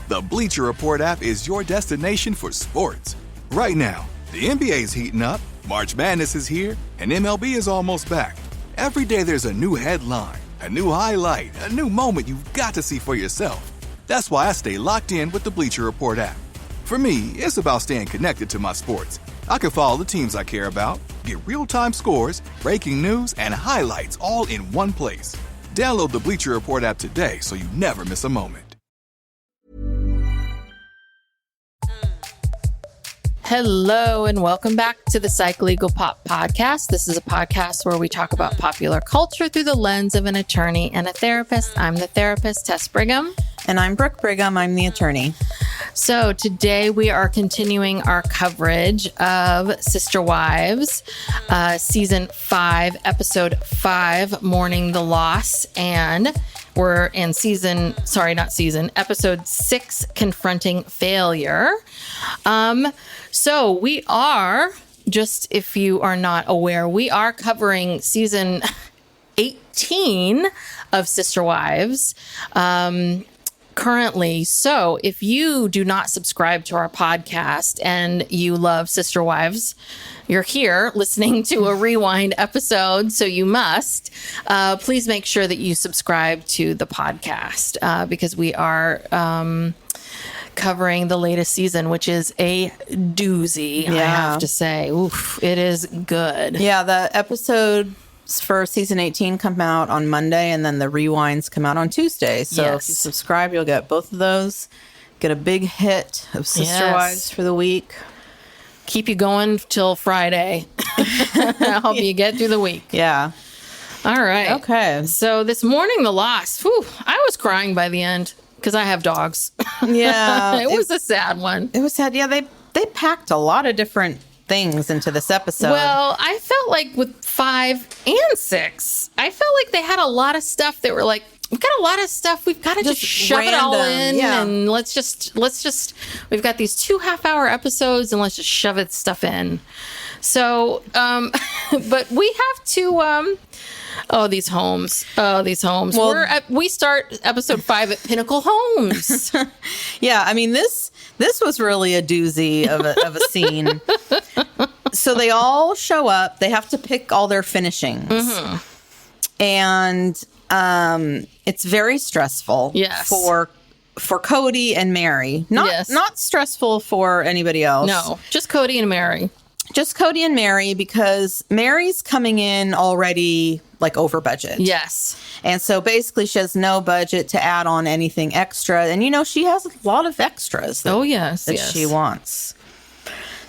The Bleacher Report app is your destination for sports. Right now, the NBA's heating up, March Madness is here, and MLB is almost back. Every day there's a new headline, a new highlight, a new moment you've got to see for yourself. That's why I stay locked in with the Bleacher Report app. For me, it's about staying connected to my sports. I can follow the teams I care about, get real-time scores, breaking news, and highlights all in one place. Download the Bleacher Report app today so you never miss a moment. Hello and welcome back to the Psych Legal Pop Podcast. This is a podcast where we talk about popular culture through the lens of an attorney and a therapist. I'm the therapist, Tess Brigham. And I'm Brooke Brigham. I'm the attorney. So today we are continuing our coverage of Sister Wives, Season 5, Episode 5, Mourning the Loss. And we're in Episode 6, Confronting Failure. So we are, just if you are not aware, we are covering Season 18 of Sister Wives currently. So if you do not subscribe to our podcast and you love Sister Wives, you're here listening to a rewind episode, so you must. Please make sure that you subscribe to the podcast because we are covering the latest season, which is a doozy, I have to say. Oof, it is good. Yeah, the episodes for season 18 come out on Monday, and then the rewinds come out on Tuesday. So if you subscribe, you'll get both of those. Get a big hit of Sister Wives for the week. Keep you going till Friday. Help you get through the week. Yeah. All right. Okay. So this Mourning the Loss, I was crying by the end. Because I have dogs. Yeah. It was a sad one. It was sad. Yeah, they packed a lot of different things into this episode. Well, I felt like with 5 and 6, I felt like they had a lot of stuff that were like, we've got a lot of stuff. We've got to just shove it all in. Yeah. And let's just, we've got these 2 half-hour episodes and let's just shove it stuff in. So, but we have to, these homes. Well, we start episode 5 at Pinnacle Homes. Yeah, I mean, this was really a doozy of a scene. So they all show up. They have to pick all their finishings. Mm-hmm. And it's very stressful for Kody and Meri. Not stressful for anybody else. No, just Kody and Meri. Just Kody and Meri, because Meri's coming in already like over budget. Yes. And so basically she has no budget to add on anything extra. And, she has a lot of extras that she wants.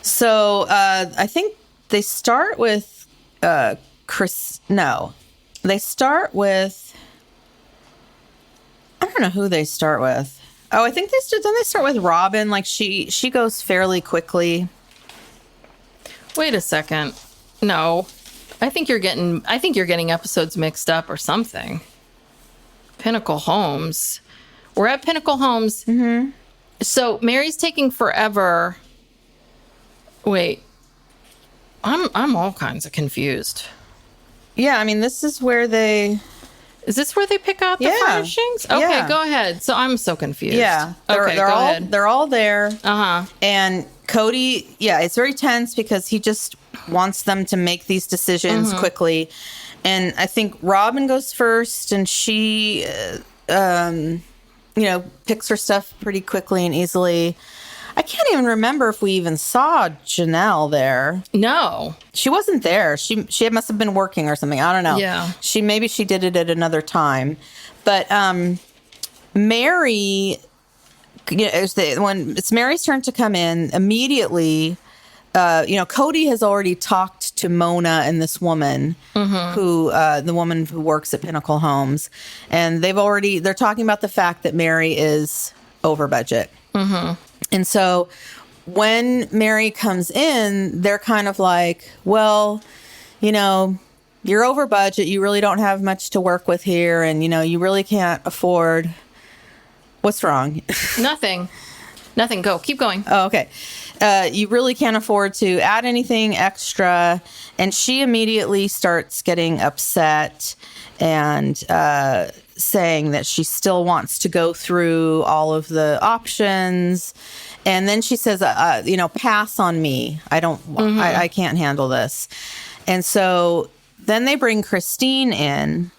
So I think they start with Chris. No, they start with, I don't know who they start with. Oh, I think they start with Robin. Like she goes fairly quickly. Wait a second. No, I think you're getting episodes mixed up or something. Pinnacle Homes. We're at Pinnacle Homes. Mm-hmm. So Meri's taking forever. Wait, I'm all kinds of confused. Yeah, I mean, this is where they. Is this where they pick out the furnishings? Okay, go ahead. So I'm so confused. Yeah. They're ahead. They're all there. Uh-huh. And Kody, it's very tense because he just wants them to make these decisions quickly. And I think Robin goes first, and she, picks her stuff pretty quickly and easily. I can't even remember if we even saw Janelle there. No. She wasn't there. She must have been working or something. I don't know. Yeah. Maybe she did it at another time. But Meri, when it's Meri's turn to come in, immediately, Kody has already talked to Mona and this woman, who the woman who works at Pinnacle Homes. And they're talking about the fact that Meri is over budget. Mm-hmm. And so when Meri comes in, they're kind of like, well, you're over budget. You really don't have much to work with here. And, you really can't afford. What's wrong? Nothing. Go. Keep going. Oh, okay. You really can't afford to add anything extra. And she immediately starts getting upset and saying that she still wants to go through all of the options. And then she says, pass on me. I can't handle this. And so then they bring Christine in,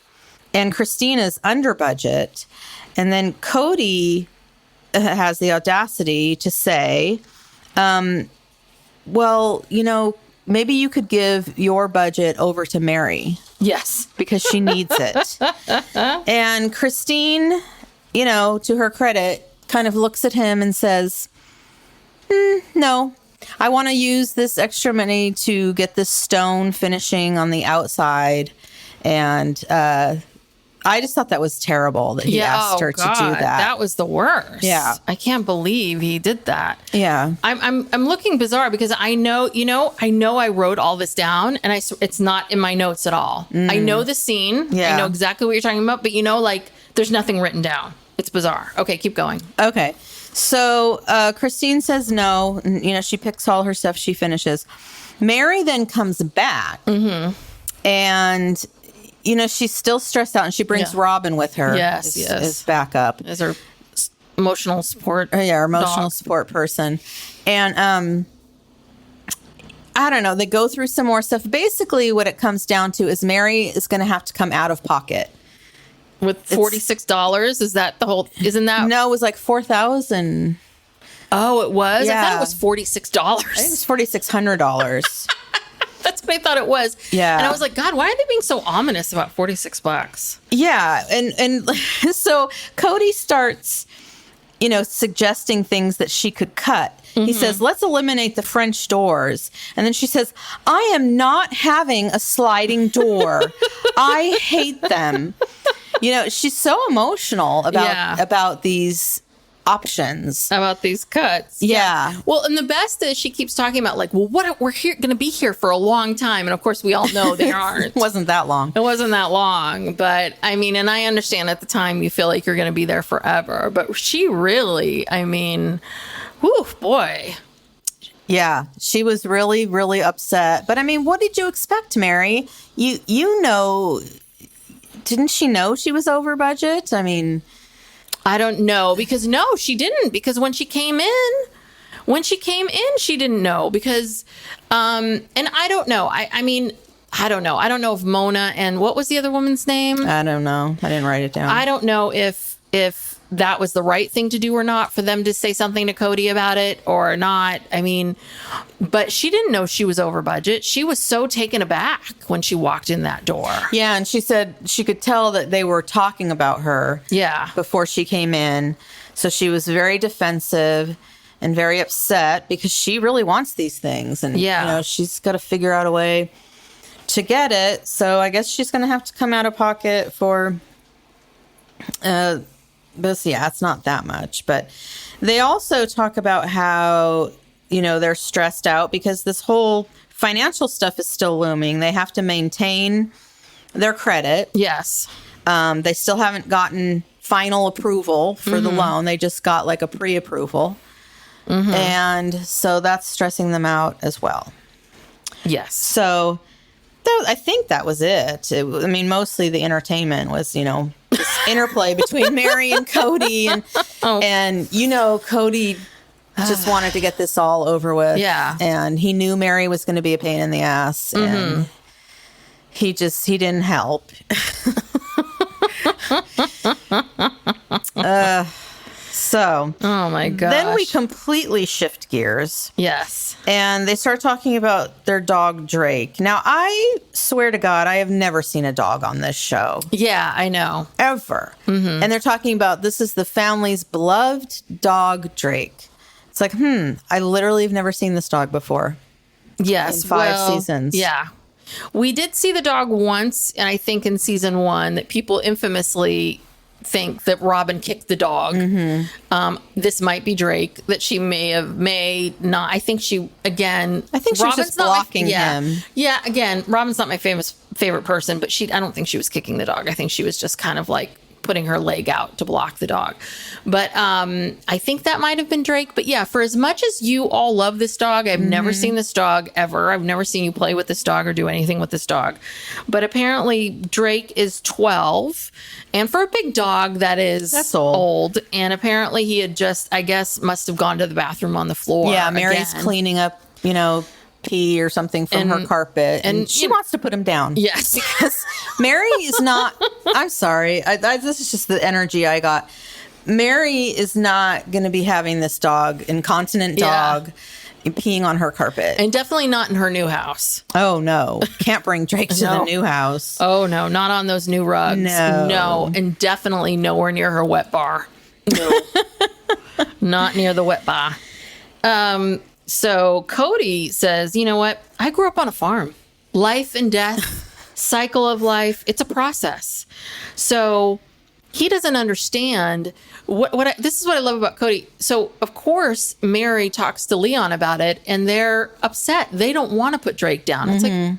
and Christine is under budget. And then Kody has the audacity to say, well, maybe you could give your budget over to Meri. Yes. Because she needs it. And Christine, to her credit, kind of looks at him and says, no, I want to use this extra money to get this stone finishing on the outside. And I just thought that was terrible that he asked her to do that. That was the worst. Yeah. I can't believe he did that. Yeah. I'm looking bizarre because I know I wrote all this down and it's not in my notes at all. I know the scene. Yeah. I know exactly what you're talking about, but there's nothing written down. It's bizarre. Okay, keep going. Okay. So Christine says no. And, she picks all her stuff. She finishes. Meri then comes back. Mm-hmm. And she's still stressed out, and she brings Robin with her. Yes, as backup, as her emotional support. Emotional support person. And I don't know. They go through some more stuff. Basically, what it comes down to is Meri is going to have to come out of pocket with $46. Is that the whole? Isn't that? No, it was like $4,000. Oh, it was. Yeah. I thought it was $46. I think it was $4,600. That's what I thought it was. Yeah. And I was like, God, why are they being so ominous about $46? Yeah. And so Kody starts, suggesting things that she could cut. Mm-hmm. He says, let's eliminate the French doors. And then she says, I am not having a sliding door. I hate them. She's so emotional about these options, about these cuts. Yeah. Well, and the best is she keeps talking about we're going to be here for a long time, and of course we all know they aren't. It wasn't that long. It wasn't that long, but I mean, and I understand at the time you feel like you're going to be there forever, but she really, whew, boy. Yeah, she was really, really upset. But I mean, what did you expect, Meri? Didn't she know she was over budget? I mean, I don't know, because no, she didn't, because when she came in, she didn't know, because and I don't know. I don't know. I don't know if Mona and what was the other woman's name? I don't know. I didn't write it down. I don't know if that was the right thing to do or not, for them to say something to Kody about it or not. But she didn't know she was over budget. She was so taken aback when she walked in that door. Yeah, and she said she could tell that they were talking about her before she came in. So she was very defensive and very upset because she really wants these things. And, she's got to figure out a way to get it. So I guess she's going to have to come out of pocket for... it's not that much. But they also talk about how, they're stressed out because this whole financial stuff is still looming. They have to maintain their credit. Yes. They still haven't gotten final approval for the loan. They just got a pre-approval. Mm-hmm. And so that's stressing them out as well. Yes. So I think that was it. Mostly the entertainment was, this interplay between Meri and Kody, and Kody just wanted to get this all over with. Yeah. And he knew Meri was going to be a pain in the ass, and he didn't help. So, oh my gosh. Then we completely shift gears. Yes. And they start talking about their dog, Drake. Now, I swear to God, I have never seen a dog on this show. Yeah, I know. Ever. Mm-hmm. And they're talking about this is the family's beloved dog, Drake. It's like, I literally have never seen this dog before. Yes. In 5 seasons. Yeah. We did see the dog once, and I think in season 1 that people infamously think that Robin kicked the dog. Mm-hmm. This might be Drake, that she may not. I think she was just blocking him. Yeah, again, Robin's not my favorite person, but I don't think she was kicking the dog. I think she was just kind of putting her leg out to block the dog. But I think that might have been Drake. But yeah, for as much as you all love this dog, I've never seen this dog ever. I've never seen you play with this dog or do anything with this dog. But apparently Drake is 12. And for a big dog, that's old. And apparently he had just, I guess, must have gone to the bathroom on the floor. Yeah, Mary's cleaning up, pee or something from her carpet. And she wants to put him down. Yes. Because Meri is not, I'm sorry. This is just the energy I got. Meri is not going to be having this dog, incontinent dog, peeing on her carpet. And definitely not in her new house. Oh, no. Can't bring Drake to the new house. Oh, no. Not on those new rugs. No. And definitely nowhere near her wet bar. No. Not near the wet bar. So Kody says, you know what? I grew up on a farm. Life and death, cycle of life. It's a process. So he doesn't understand this is what I love about Kody. So of course, Meri talks to Leon about it and they're upset. They don't want to put Drake down. It's like,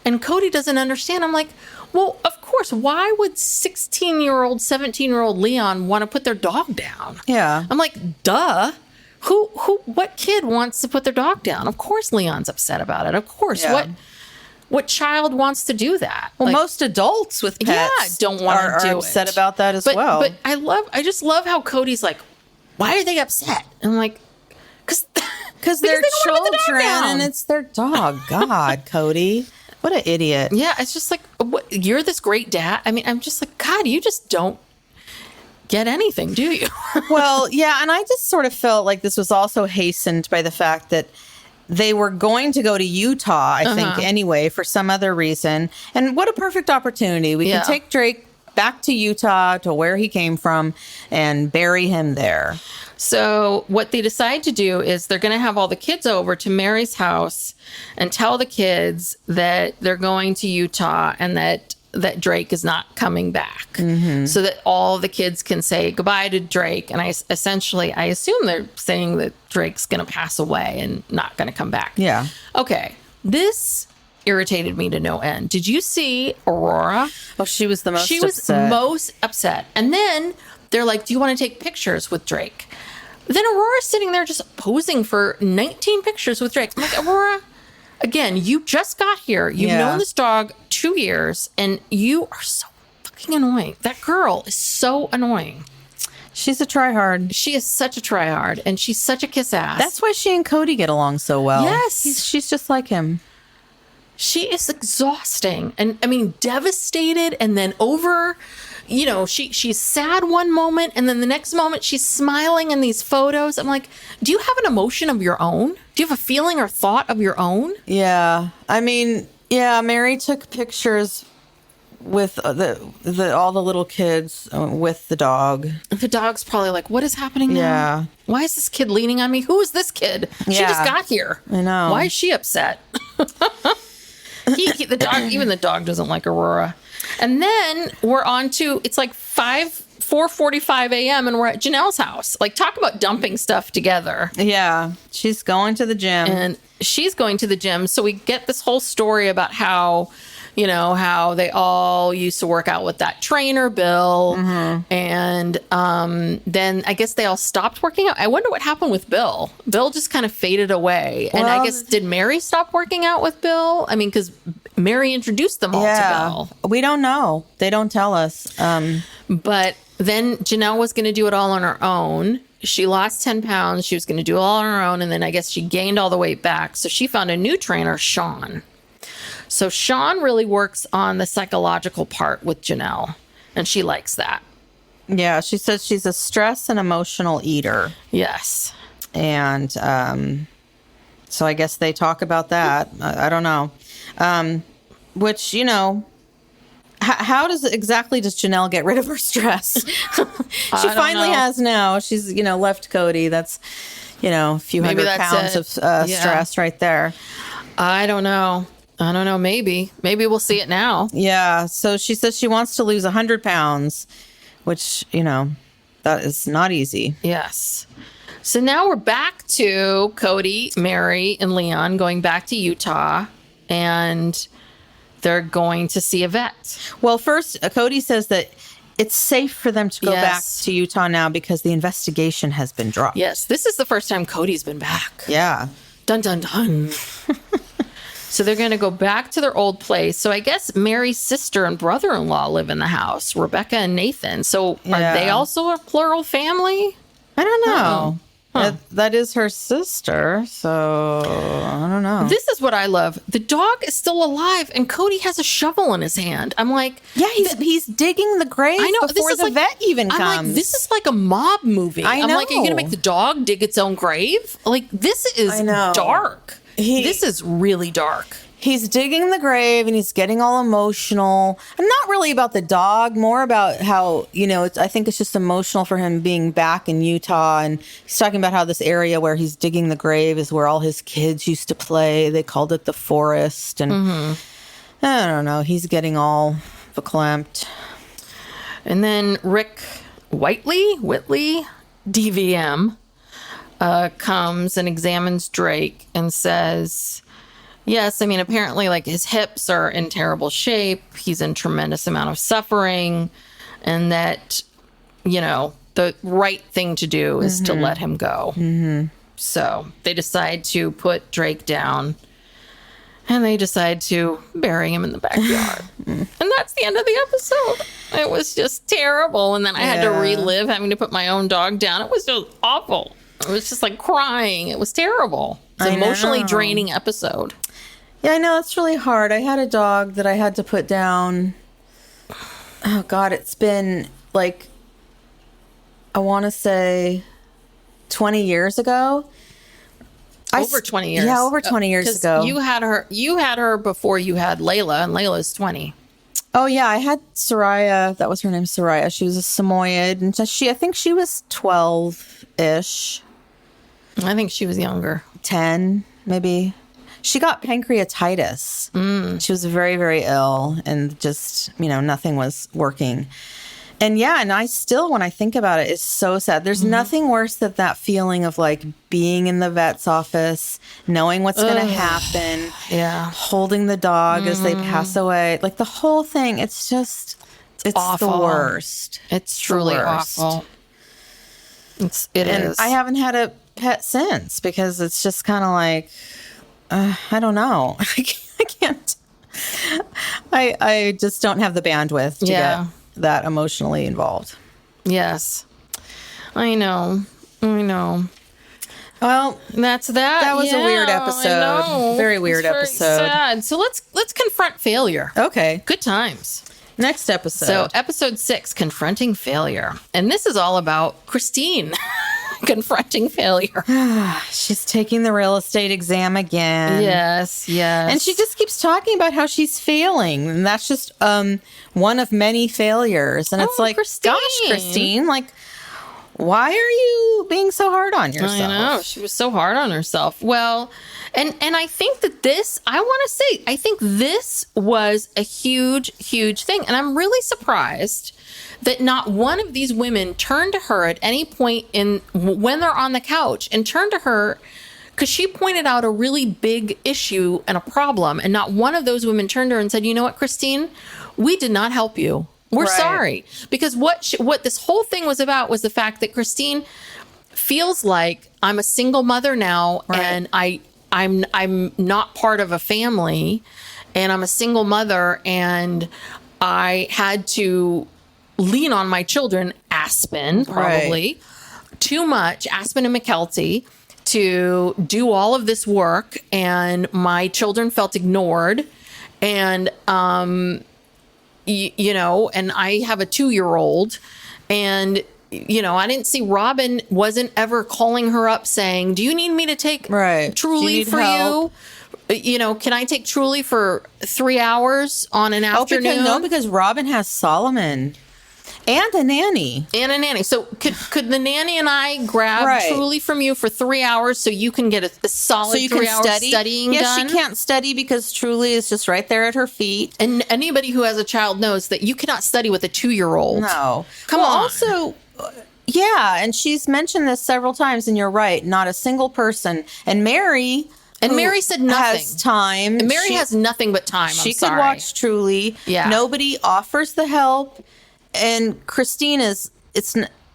and Kody doesn't understand. I'm like, well, of course, why would 16-year-old, 17-year-old Leon want to put their dog down? Yeah. I'm like, duh. What kid wants to put their dog down? Of course Leon's upset about it. Of course. Yeah. What child wants to do that? Well, most adults with pets don't want to do upset about that as well. But I just love how Cody's like, why are they upset? And I'm like, because they're children and it's their dog. God, Kody. What an idiot. Yeah, it's just like, you're this great dad. I mean, I'm just like, God, you just don't get anything, do you? Well, yeah, and I just sort of felt like this was also hastened by the fact that they were going to go to Utah, I think, anyway, for some other reason. And what a perfect opportunity. We can take Drake back to Utah, to where he came from, and bury him there. So what they decide to do is they're going to have all the kids over to Meri's house and tell the kids that they're going to Utah and that Drake is not coming back, so that all the kids can say goodbye to Drake. And I assume they're saying that Drake's going to pass away and not going to come back. Yeah. Okay. This irritated me to no end. Did you see Aurora? Oh, she was the most upset. She was most upset. And then they're like, do you want to take pictures with Drake? Then Aurora's sitting there just posing for 19 pictures with Drake. I'm like, Aurora, again, you just got here. You've known this dog 2 years, and you are so fucking annoying. That girl is so annoying. She's a tryhard. She is such a tryhard, and she's such a kiss ass. That's why she and Kody get along so well. Yes. She's just like him. She is exhausting. And, I mean, devastated, and then she's sad one moment, and then the next moment she's smiling in these photos. I'm like, do you have an emotion of your own? Do you have a feeling or thought of your own? Yeah. I mean, Meri took pictures with all the little kids with the dog. The dog's probably like, what is happening now? Yeah. Why is this kid leaning on me? Who is this kid? She just got here. I know. Why is she upset? The dog doesn't like Aurora. And then we're on to, it's like 4:45 a.m. and we're at Janelle's house. Like, talk about dumping stuff together. Yeah. She's going to the gym. And she's going to the gym. So we get this whole story about how they all used to work out with that trainer, Bill. And then I guess they all stopped working out. I wonder what happened with Bill. Bill just kind of faded away. And I guess, did Meri stop working out with Bill? I mean, because Meri introduced them all to Bill. We don't know. They don't tell us. But then Janelle was going to do it all on her own. She lost 10 pounds. She was going to do it all on her own. And then I guess she gained all the weight back. So she found a new trainer, Sean. So Sean really works on the psychological part with Janelle, and she likes that. Yeah, she says she's a stress and emotional eater. Yes. And so I guess they talk about that. I don't know. Which, how does Janelle get rid of her stress? She finally has now. She's, left Kody. That's, a few hundred pounds of stress right there. I don't know. Maybe we'll see it now. Yeah. So she says she wants to lose 100 pounds, which, that is not easy. Yes. So now we're back to Kody, Meri, and Leon going back to Utah, and they're going to see a vet. Well, first, Kody says that it's safe for them to go back to Utah now because the investigation has been dropped. Yes, this is the first time Kody's been back. Yeah. Dun, dun, dun. So they're going to go back to their old place. So I guess Meri's sister and brother-in-law live in the house, Rebecca and Nathan. So are they also a plural family? I don't know. That is her sister, so I don't know. This is what I love. The dog is still alive, and Kody has a shovel in his hand. I'm like... Yeah, he's digging the grave before the vet even comes. I'm like, this is like a mob movie. I know. I'm like, are you going to make the dog dig its own grave? Like, this is dark. This is really dark. He's digging the grave and he's getting all emotional. And not really about the dog, more about how, I think it's just emotional for him being back in Utah. And he's talking about how this area where he's digging the grave is where all his kids used to play. They called it the forest. And I don't know. He's getting all verklempt. And then Rick Whitley, DVM, comes and examines Drake and says... Yes, I mean, apparently, like, his hips are in terrible shape. He's in tremendous amount of suffering. And that, the right thing to do is to let him go. Mm-hmm. So they decide to put Drake down. And they decide to bury him in the backyard. And that's the end of the episode. It was just terrible. And then I had to relive having to put my own dog down. It was just awful. It was just like crying. It was terrible. It's an emotionally draining episode. Yeah, I know. It's really hard. I had a dog that I had to put down. Oh, God. It's been like, I want to say 20 years ago. Over 20 years. Yeah, over 20 years ago. You had her before you had Layla, and Layla's 20. Oh, yeah. I had Soraya. That was her name, Soraya. She was a Samoyed. And I think she was 12-ish. I think she was younger. 10, maybe. She got pancreatitis. She was very, very ill and just, nothing was working. And and I still, when I think about it, it's so sad. There's nothing worse than that feeling of like being in the vet's office, knowing what's going to happen, holding the dog as they pass away. Like the whole thing, it's awful. The worst. It's truly awful. It is. I haven't had a pet since because it's just kind of like, I don't know. I can't. I just don't have the bandwidth to get that emotionally involved. Yes. I know. Well, that's that. That was a weird episode. Very weird episode. Very sad. So let's confront failure. Okay. Good times. Next episode. So episode 6, Confronting Failure. And this is all about Christine confronting failure. She's taking the real estate exam again. Yes. And she just keeps talking about how she's failing. And that's just one of many failures. And it's like, Christine. Gosh, Christine, like, why are you being so hard on yourself? I know. She was so hard on herself. Well, and I think that I think this was a huge, huge thing. And I'm really surprised that not one of these women turned to her at any point when they're on the couch and turned to her because she pointed out a really big issue and a problem. And not one of those women turned to her and said, you know what, Christine, we did not help you. We're sorry. Because what this whole thing was about was the fact that Christine feels like I'm a single mother now and I'm not part of a family and I'm a single mother and I had to lean on my children, Aspen, probably, too much, Aspen and McKelty, to do all of this work. And my children felt ignored. And, and I have a 2-year-old. And, I didn't see Robin wasn't ever calling her up saying, do you need me to take Truly for help? You? Can I take Truly for 3 hours on an afternoon? Because Robin has Solomon. And a nanny. So could the nanny and I grab Truly from you for 3 hours so you can get a solid 3 hours studying done? Yes, she can't study because Truly is just right there at her feet. And anybody who has a child knows that you cannot study with a 2-year-old. No. Come on. Also, and she's mentioned this several times, and you're right, not a single person. And Meri... And Meri said nothing. Has time. And Meri has nothing but time. She could watch Truly. Yeah. Nobody offers the help. And Christine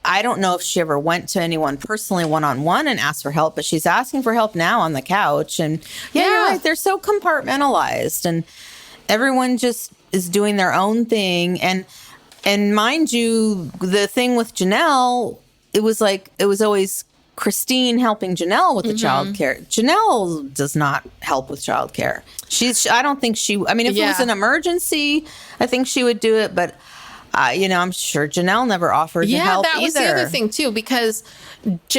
I don't know if she ever went to anyone personally one-on-one and asked for help, but she's asking for help now on the couch. And you're right, they're so compartmentalized, and everyone just is doing their own thing. And mind you, the thing with Janelle, it was always Christine helping Janelle with the child care. Janelle does not help with child care. I don't think if it was an emergency, I think she would do it, but I'm sure Janelle never offered to help either. Yeah, that was the other thing, too, because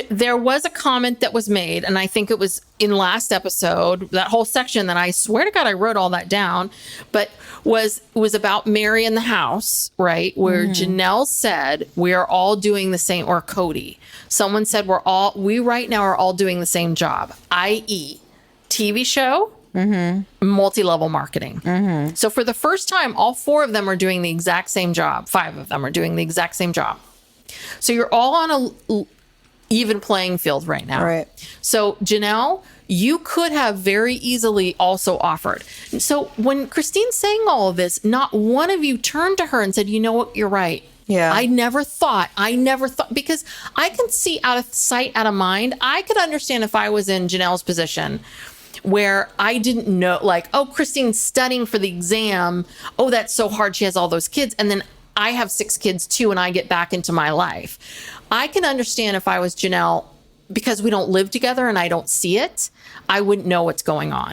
there was a comment that was made, and I think it was in last episode, that whole section that I swear to God I wrote all that down, but was about Meri in the house, right? Where Janelle said, we are all doing the same, or Kody. Someone said, we right now are all doing the same job, i.e. TV show, multi-level marketing. So for the first time, all 4 of them are doing the exact same job. 5 of them are doing the exact same job. So you're all on a even playing field right now. Right. So Janelle, you could have very easily also offered. So when Christine's saying all of this, not one of you turned to her and said, you know what, you're right. Yeah. I never thought, because I can see out of sight, out of mind. I could understand if I was in Janelle's position, where I didn't know, like, oh, Christine's studying for the exam. Oh, that's so hard. She has all those kids. And then I have 6 kids too, and I get back into my life. I can understand if I was Janelle, because we don't live together and I don't see it, I wouldn't know what's going on.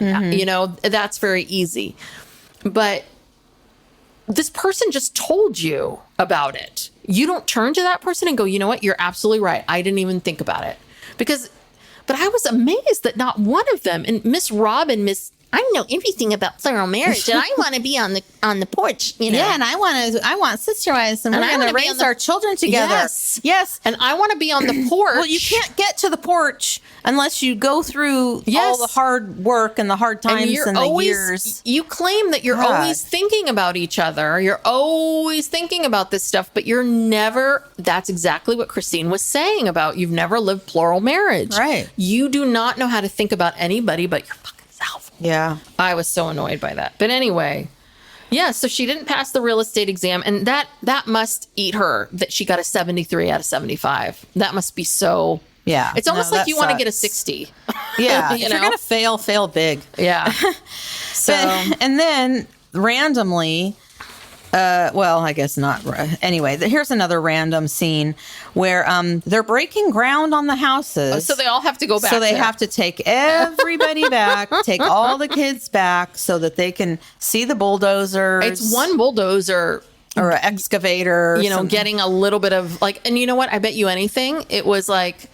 That's very easy. But this person just told you about it. You don't turn to that person and go, you know what? You're absolutely right. I didn't even think about it. But I was amazed that not one of them, and Miss Robin, I know everything about plural marriage, and I want to be on the porch, Yeah, and I want sister wives, and we're going to raise our children together. Yes. And I want to be on the porch. Well, you can't get to the porch unless you go through all the hard work and the hard times and the years. You claim that you're always thinking about each other. You're always thinking about this stuff, but you're never. That's exactly what Christine was saying about you've never lived plural marriage. Right. You do not know how to think about anybody but your fucking self. Yeah. I was so annoyed by that. But anyway, so she didn't pass the real estate exam, and that must eat her that she got a 73 out of 75. That must be so. Yeah. It's almost like you want to get a 60. Yeah. If you're going to fail big. Yeah. So. And then randomly, I guess not. Anyway, here's another random scene where they're breaking ground on the houses. Oh, so they all have to go back. So they have to take everybody back, take all the kids back so that they can see the bulldozers. It's one bulldozer. Or an excavator. Getting a little bit of and you know what? I bet you anything. It was like,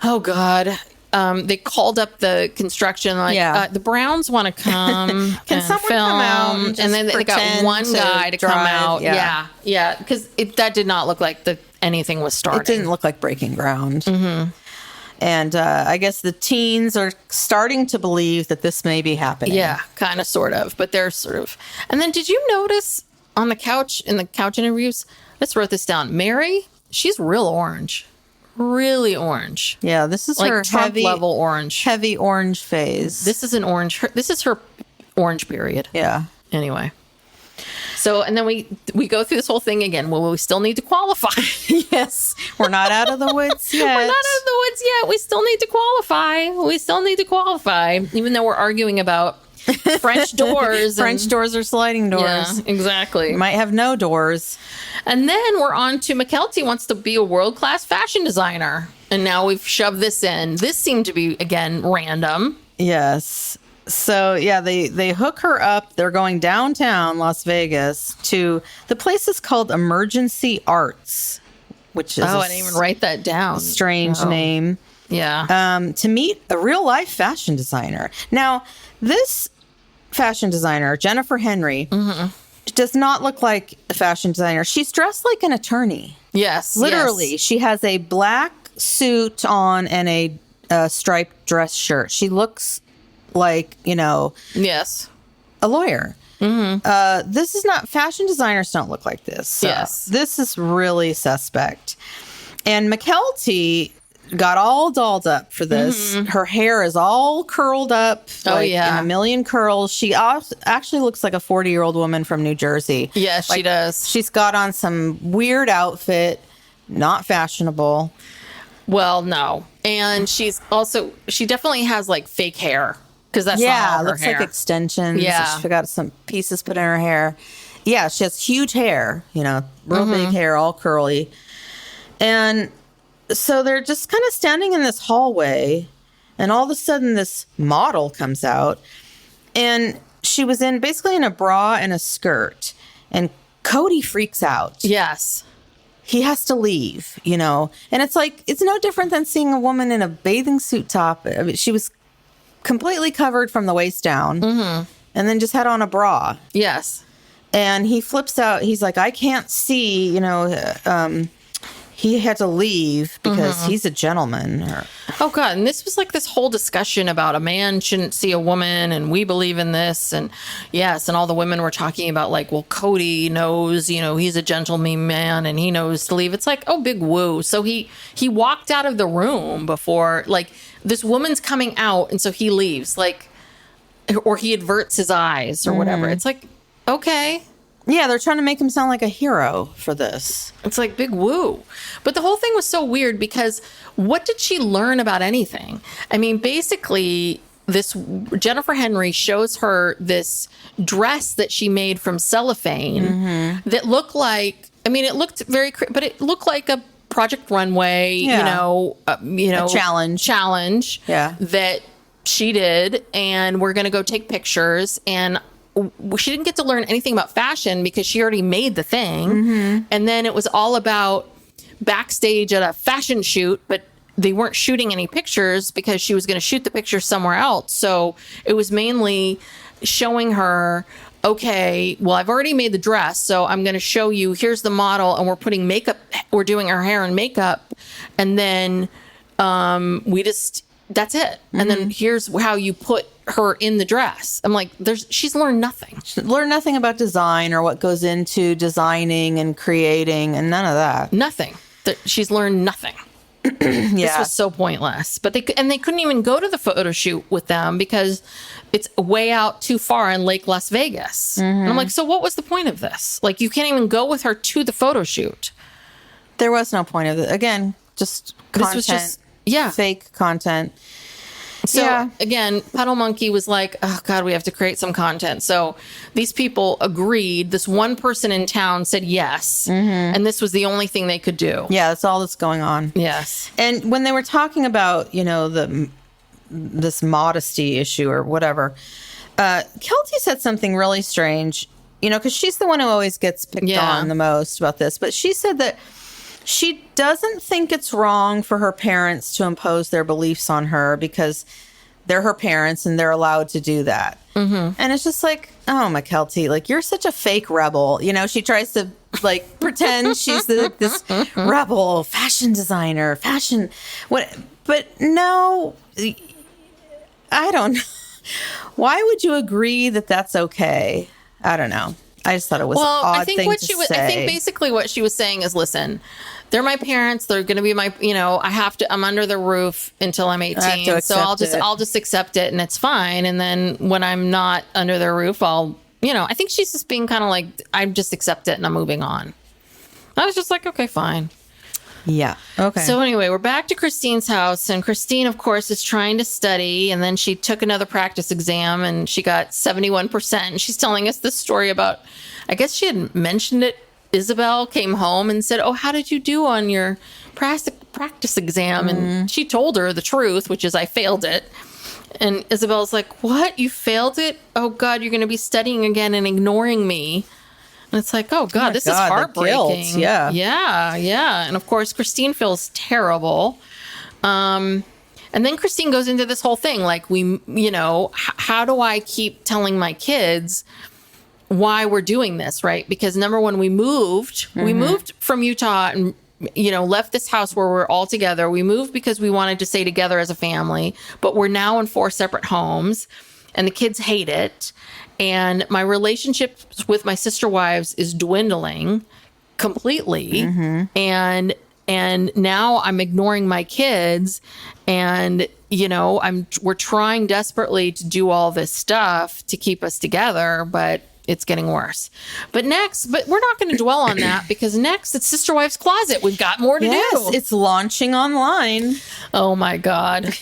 oh God. They called up the construction the Browns want to come. Can someone come out and then they got one guy to come out. Yeah, because that did not look like anything was starting. It didn't look like breaking ground. And I guess the teens are starting to believe that this may be happening. Yeah, kind of, sort of, but they're sort of. And then did you notice on the couch in the couch interviews? Let's write this down. Meri, she's real orange. Really orange. Yeah, this is her Trump level orange. Heavy orange phase. This is this is her orange period. Yeah. Anyway. So, and then we go through this whole thing again. Well, we still need to qualify. Yes. We're not out of the woods yet. We're not out of the woods yet. We still need to qualify. Even though we're arguing about French doors. French doors or sliding doors. Yeah, exactly. Might have no doors. And then we're on to McKelty wants to be a world-class fashion designer. And now we've shoved this in. This seemed to be, again, random. Yes. So, yeah, they hook her up. They're going downtown Las Vegas to the place is called Emergency Arts, which is I didn't even write that down. Strange name. Yeah. To meet a real-life fashion designer. Now, this fashion designer, Jennifer Henry, does not look like a fashion designer. She's dressed like an attorney. Yes. Literally. Yes. She has a black suit on and a striped dress shirt. She looks like, yes, a lawyer. This is not, fashion designers don't look like this. So yes. This is really suspect. And McKelty got all dolled up for this. Her hair is all curled up. In a million curls. She actually looks like a 40-year-old woman from New Jersey. Yes, she does. She's got on some weird outfit, not fashionable. Well, no. And she definitely has like fake hair because that's not all her looks hair. like extensions. Yeah. She got some pieces put in her hair. Yeah, she has huge hair, real big hair, all curly. And so they're just kind of standing in this hallway, and all of a sudden this model comes out, and she was basically in a bra and a skirt, and Kody freaks out. Yes. He has to leave, and it's like, it's no different than seeing a woman in a bathing suit top. I mean, she was completely covered from the waist down, and then just had on a bra. Yes. And he flips out. He's like, I can't see, he had to leave because he's a gentleman. Oh, God. And this was like this whole discussion about a man shouldn't see a woman, and we believe in this. And yes, and all the women were talking about like, well, Kody knows, he's a gentleman man and he knows to leave. It's like, oh, big woo. So he walked out of the room before, like, this woman's coming out, and so he leaves, like, or he averts his eyes or whatever. It's like, okay. Yeah, they're trying to make him sound like a hero for this. It's like big woo. But the whole thing was so weird because what did she learn about anything? I mean, basically, this Jennifer Henry shows her this dress that she made from cellophane that looked like, it looked but it looked like a Project Runway, a challenge that she did. And we're going to go take pictures, and she didn't get to learn anything about fashion because she already made the thing. And then it was all about backstage at a fashion shoot, but they weren't shooting any pictures because she was going to shoot the picture somewhere else. So it was mainly showing her, okay, well, I've already made the dress, so I'm going to show you, here's the model, and we're putting makeup, we're doing her hair and makeup. And then that's it. And then here's how you put her in the dress. I'm like, she's learned nothing. Learned nothing about design or what goes into designing and creating, and none of that. Nothing. She's learned nothing. This was so pointless. But they couldn't even go to the photo shoot with them because it's way out too far in Lake Las Vegas. And I'm like, so what was the point of this? Like, you can't even go with her to the photo shoot. There was no point of it. Again, just content. This was just fake content. So again, Puddle Monkey was like, oh God, we have to create some content. So these people agreed. This one person in town said yes. And this was the only thing they could do. Yeah, that's all that's going on. Yes. And when they were talking about, this modesty issue or whatever, Kelty said something really strange, because she's the one who always gets picked on the most about this. But she said that she doesn't think it's wrong for her parents to impose their beliefs on her because they're her parents and they're allowed to do that. And it's just like, oh, McKelty, like, you're such a fake rebel. She tries to like pretend she's this rebel fashion designer, but no, I don't know. Why would you agree that that's okay? I don't know. I just thought it was an odd thing to say. I think basically what she was saying is, listen, they're my parents. They're going to be my, I'm under the roof until I'm 18. So I'll just accept it and it's fine. And then when I'm not under their roof, I think she's just being kind of like, I just accept it and I'm moving on. I was just like, okay, fine. Yeah. Okay. So anyway, we're back to Christine's house, and Christine, of course, is trying to study, and then she took another practice exam and she got 71%. And she's telling us this story about, I guess she had mentioned it. Isabel came home and said, oh, how did you do on your practice exam? And she told her the truth, which is, I failed it. And Isabel's like, what? You failed it? Oh, God, you're going to be studying again and ignoring me. And it's like, oh, God, this is heartbreaking. Yeah. And of course, Christine feels terrible. And then Christine goes into this whole thing. Like, how do I keep telling my kids why we're doing this, right? Because number one, we moved from Utah and, left this house where we're all together. We moved because we wanted to stay together as a family, but we're now in 4 separate homes and the kids hate it. And my relationship with my sister wives is dwindling completely. And And now I'm ignoring my kids, and we're trying desperately to do all this stuff to keep us together, but it's getting worse. But we're not going to dwell on that, because next it's Sister Wives Closet. We've got more to do. It's launching online. Oh my God.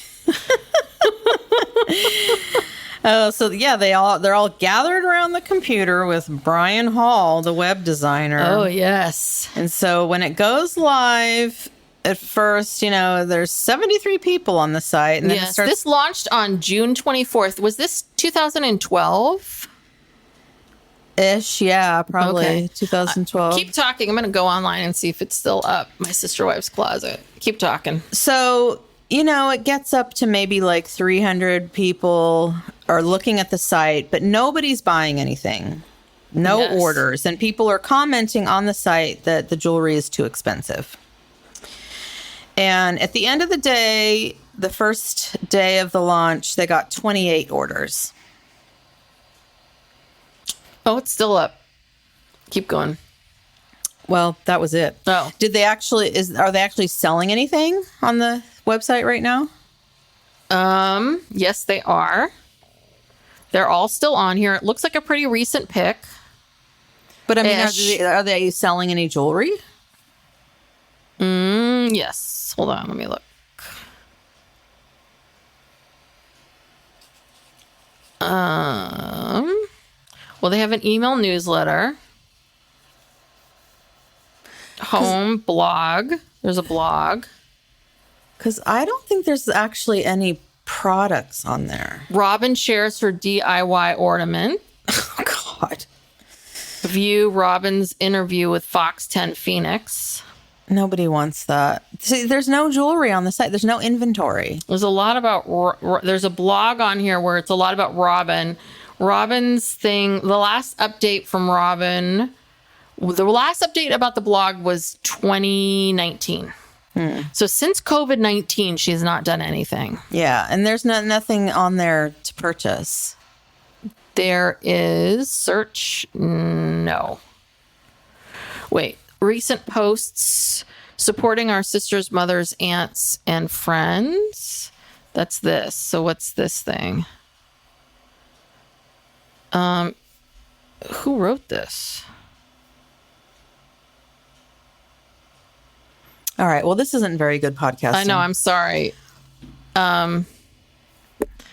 Oh, so yeah, they're all gathered around the computer with Brian Hall, the web designer. Oh yes. And so when it goes live, at first, there's 73 people on the site, and then it starts. This launched on June 24th. Was this 2012? Ish, yeah, probably Okay. 2012. Keep talking. I'm going to go online and see if it's still up. My Sister Wives Closet. Keep talking. So, it gets up to maybe like 300 people are looking at the site, but nobody's buying anything. No orders. And people are commenting on the site that the jewelry is too expensive. And at the end of the day, the first day of the launch, they got 28 orders. Oh, it's still up. Keep going. Well, that was it. Oh. Are they actually selling anything on the website right now? Yes, they are. They're all still on here. It looks like a pretty recent pic. But I mean, are they selling any jewelry? Yes. Hold on, let me look. Well, they have an email newsletter. Home blog. There's a blog. Because I don't think there's actually any products on there. Robin shares her DIY ornament. Oh, God. View Robin's interview with Fox 10 Phoenix. Nobody wants that. See, there's no jewelry on the site. There's no inventory. There's a lot about... There's a blog on here where it's a lot about Robin. Robin's thing... The last update from Robin... The last update about the blog was 2019. So since COVID-19, she's not done anything. Yeah, and there's nothing on there to purchase. There is search. No. Wait. Recent posts supporting our sisters, mothers, aunts, and friends. That's this. So what's this thing? Who wrote this? All right. Well, this isn't very good podcasting. I know. I'm sorry.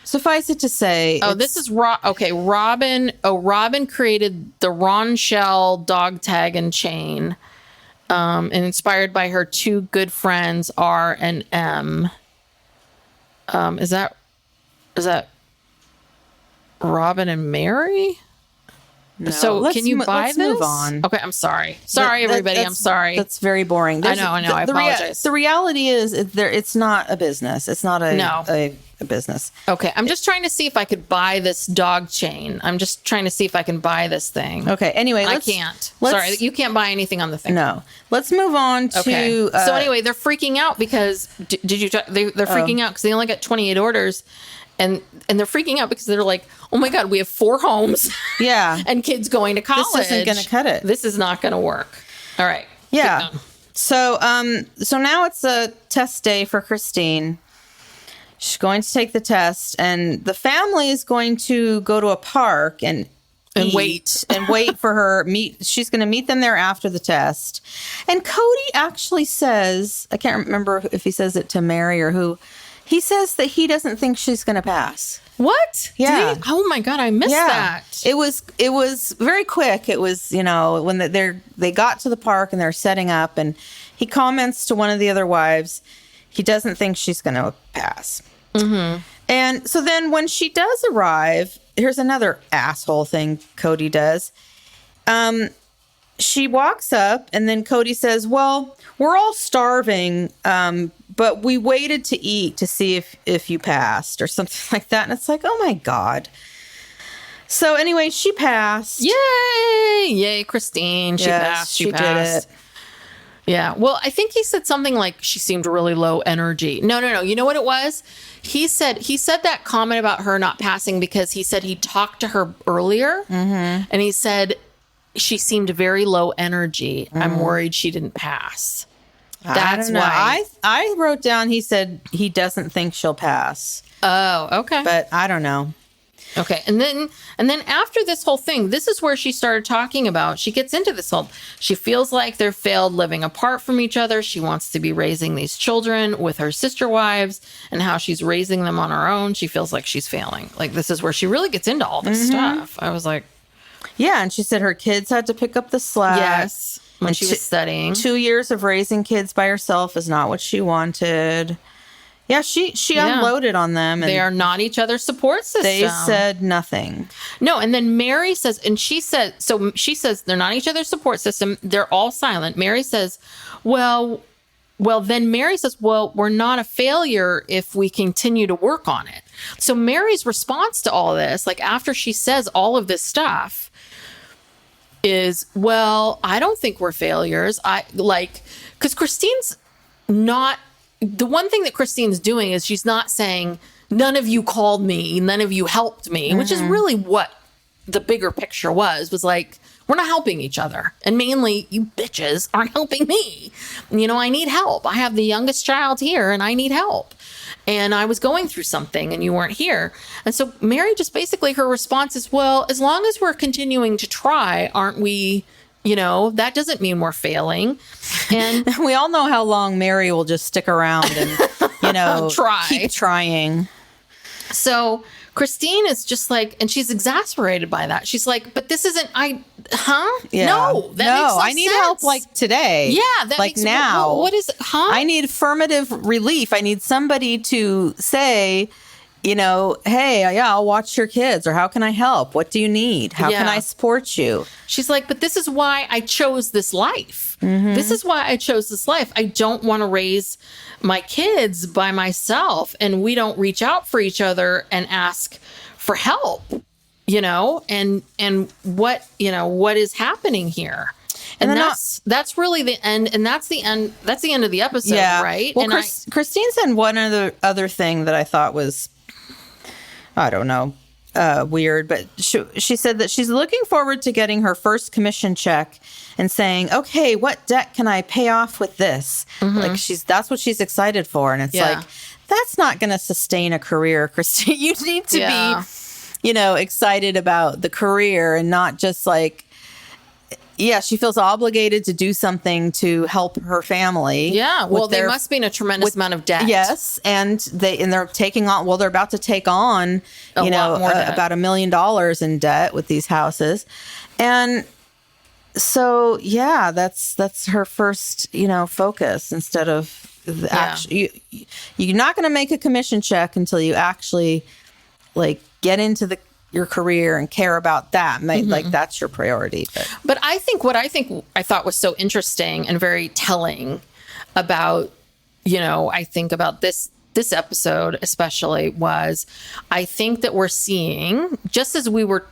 Suffice it to say. Oh, this is Robin. Oh, Robin created the Ronchel dog tag and chain, and inspired by her two good friends R and M. Is that Robin and Meri? No. So can you buy let's this? Move on. Okay, I'm sorry. Sorry, everybody. I'm sorry. That's very boring. I know. I apologize. The reality is, it's not a business. It's not a business. Okay, I'm just trying to see if I could buy this dog chain. I'm just trying to see if I can buy this thing. Okay. Anyway, I can't. Sorry, you can't buy anything on the thing. No. Let's move on to. Okay. So anyway, they're freaking out because did you? They're freaking out because they only got 28 orders. And they're freaking out because they're like, oh my God, we have 4 homes. Yeah. And kids going to college. This isn't going to cut it. This is not going to work. All right. Yeah. So now it's a test day for Christine. She's going to take the test, and the family is going to go to a park and wait for her. She's going to meet them there after the test. And Kody actually says, I can't remember if he says it to Meri or who. He says that he doesn't think she's going to pass. What? Yeah. Oh my God, I missed that. It was very quick. It was, when they got to the park and they're setting up, and he comments to one of the other wives, he doesn't think she's going to pass. Mm-hmm. And so then when she does arrive, here's another asshole thing Kody does. She walks up, and then Kody says, well, we're all starving, but we waited to eat to see if you passed or something like that. And it's like, oh my God. So anyway, she passed. Yay, Christine. She passed. She passed. Did it. Yeah. Well, I think he said something like she seemed really low energy. No. You know what it was? He said that comment about her not passing because he said he talked to her earlier, and he said she seemed very low energy. I'm worried she didn't pass. That's I don't know. why. I wrote down, he said he doesn't think she'll pass. Oh, okay. But I don't know. Okay. And then after this whole thing, this is where she started talking about, she gets into this whole, she feels like they're failed living apart from each other. She wants to be raising these children with her sister wives, and how she's raising them on her own. She feels like she's failing. Like, this is where she really gets into all this stuff. I was like, yeah. And she said her kids had to pick up the slack. yes, when she was studying. 2 years of raising kids by herself is not what she wanted. Yeah, she unloaded on them. And they are not each other's support system. they said nothing. No, and then Meri says, and she says they're not each other's support system. They're all silent. Meri says, well, then Meri says, well, we're not a failure if we continue to work on it. So Meri's response to all this, like after she says all of this stuff, is, well, I don't think we're failures. Because Christine's not, the one thing that Christine's doing is she's not saying, none of you called me, none of you helped me, which is really what the bigger picture was like, we're not helping each other. And mainly, you bitches aren't helping me. You know, I need help. I have the youngest child here and I need help. And I was going through something and you weren't here. And so Meri just basically, her response is, well, as long as we're continuing to try, aren't we? You know, that doesn't mean we're failing. And we all know how long Meri will just stick around and, keep trying. So Christine is just like, and she's exasperated by that. She's like, but this isn't, Yeah. No, that makes no I need sense. help like today. Yeah, that like makes, now. What is, I need affirmative relief. I need somebody to say, hey, I'll watch your kids, or how can I help? What do you need? How can I support you? She's like, but this is why I chose this life. This is why I chose this life. I don't want to raise my kids by myself, and we don't reach out for each other and ask for help, and what is happening here? And that's really the end. And that's the end. That's the end of the episode, right? Well, and Christine said one other thing that I thought was, I don't know, weird, but she said that she's looking forward to getting her first commission check and saying, okay, what debt can I pay off with this? Like that's what she's excited for. And it's like, that's not going to sustain a career, Christine. You need to be, excited about the career and not just like, she feels obligated to do something to help her family. Yeah, well, they must be in a tremendous amount of debt. Yes, and they're taking on. Well, they're about to take on, lot more debt. About $1 million in debt with these houses, and so that's her first, focus instead of the actually. You're not going to make a commission check until you actually get into your career and care about that. Like that's your priority. But I think what I thought was so interesting and very telling about, I think about this episode especially was, I think that we're seeing, just as we were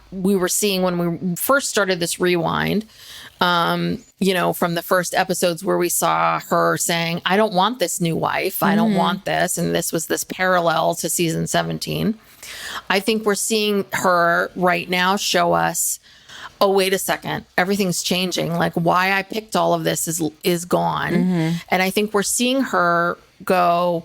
seeing when we first started this rewind, from the first episodes where we saw her saying, I don't want this new wife. I don't want this. And this was this parallel to season 17. I think we're seeing her right now show us, oh, wait a second, everything's changing. Like, why I picked all of this is gone. And I think we're seeing her go,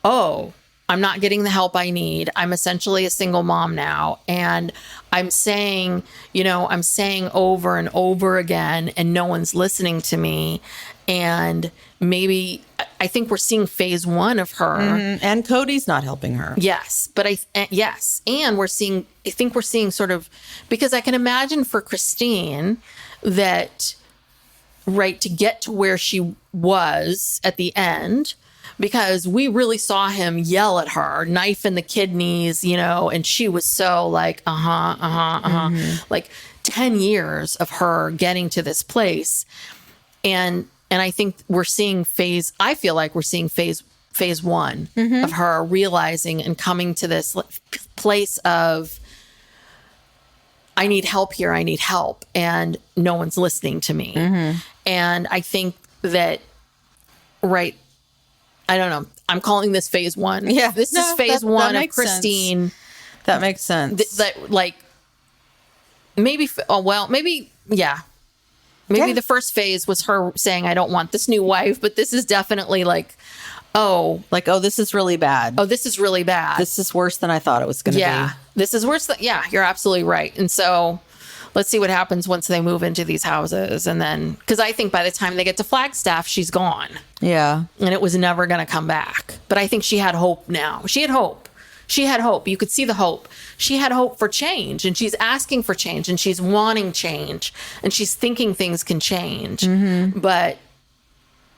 oh, I'm not getting the help I need. I'm essentially a single mom now. And I'm saying over and over again, and no one's listening to me. And maybe I think we're seeing phase one of her. And Kody's not helping her. Yes. But and I think we're seeing sort of, because I can imagine for Christine that, right, to get to where she was at the end, because we really saw him yell at her, knife in the kidneys, and she was so like, like 10 years of her getting to this place. And I think we're seeing I feel like we're seeing phase one of her realizing and coming to this place of, I need help here. I need help. And no one's listening to me. And I think that, right, I don't know. I'm calling this phase one. Yeah. This is phase one of Christine. Sense. That makes sense. Maybe, yeah. Maybe the first phase was her saying, I don't want this new wife, but this is definitely like, this is really bad. Oh, this is really bad. This is worse than I thought it was going to be. This is worse. You're absolutely right. And so let's see what happens once they move into these houses. And then, because I think by the time they get to Flagstaff, she's gone. Yeah. And it was never going to come back. But I think she had hope now. She had hope. You could see the hope. She had hope for change, and she's asking for change, and she's wanting change, and she's thinking things can change. Mm-hmm. But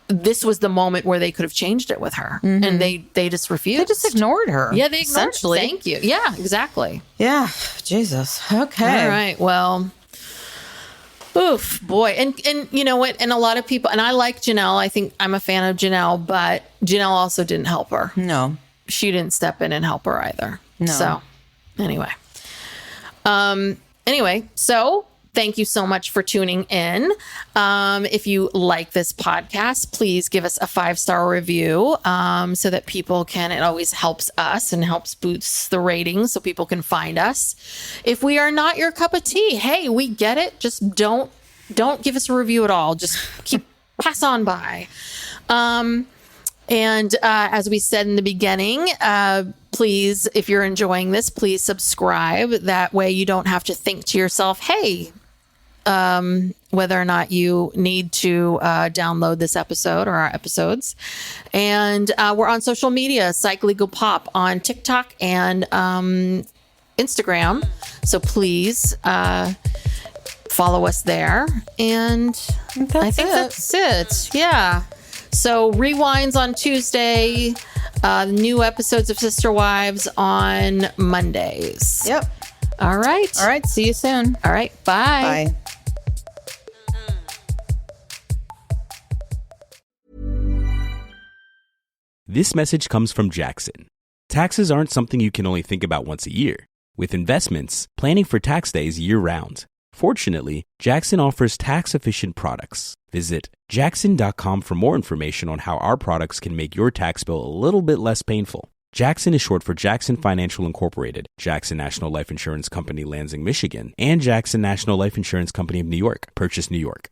this was the moment where they could have changed it with her, and they just refused. They just ignored her. Yeah, they ignored her. Thank you. Yeah, exactly. Yeah, Jesus. Okay. All right. Well, oof, boy. And you know what? And a lot of people, and I like Janelle. I think I'm a fan of Janelle, but Janelle also didn't help her. No. She didn't step in and help her either. No. So anyway. So thank you so much for tuning in. If you like this podcast, please give us a 5-star review so that people can, it always helps us and helps boost the ratings so people can find us. If we are not your cup of tea, hey, we get it. Just don't give us a review at all. Just pass on by. And as we said in the beginning, please, if you're enjoying this, please subscribe. That way you don't have to think to yourself, hey, whether or not you need to download this episode or our episodes. And we're on social media, Psych Legal Pop on TikTok and Instagram. So please follow us there. And I think that's it. Yeah. So rewinds on Tuesday, new episodes of Sister Wives on Mondays. Yep. All right. All right. See you soon. All right. Bye. Bye. This message comes from Jackson. Taxes aren't something you can only think about once a year. With investments, planning for tax day is year-round. Fortunately, Jackson offers tax-efficient products. Visit jackson.com for more information on how our products can make your tax bill a little bit less painful. Jackson is short for Jackson Financial Incorporated, Jackson National Life Insurance Company, Lansing, Michigan, and Jackson National Life Insurance Company of New York, Purchase, New York.